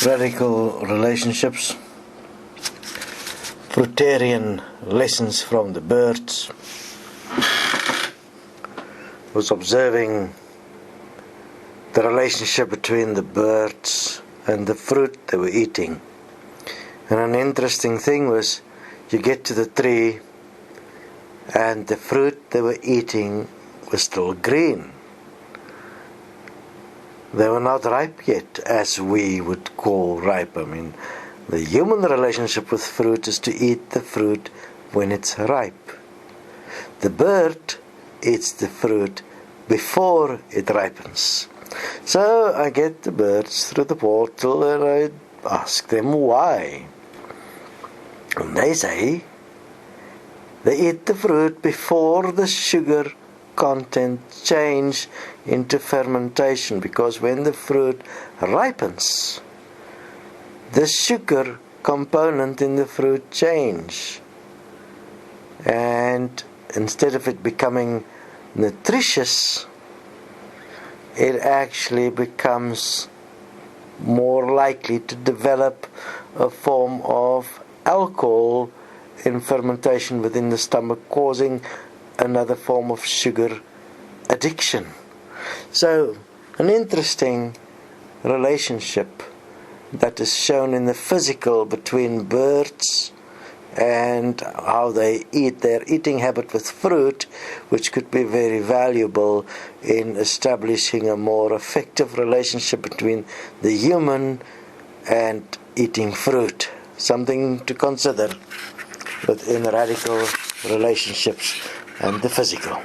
Radical relationships, Fruitarian lessons from the birds. Was observing the relationship between the birds and the fruit they were eating. And an interesting thing was, you get to the tree and the fruit they were eating was still green. They were not ripe yet, as we would call ripe. I mean, the human relationship with fruit is to eat the fruit when it's ripe. The bird eats the fruit before it ripens. So I get the birds through the portal and I ask them why. And they say they eat the fruit before the sugar content change into fermentation, because when the fruit ripens, the sugar component in the fruit change, and instead of it becoming nutritious, it actually becomes more likely to develop a form of alcohol in fermentation within the stomach, causing another form of sugar addiction. So, an interesting relationship that is shown in the physical between birds and how they eat, their eating habit with fruit, which could be very valuable in establishing a more effective relationship between the human and eating fruit. Something to consider within radical relationships and the physical.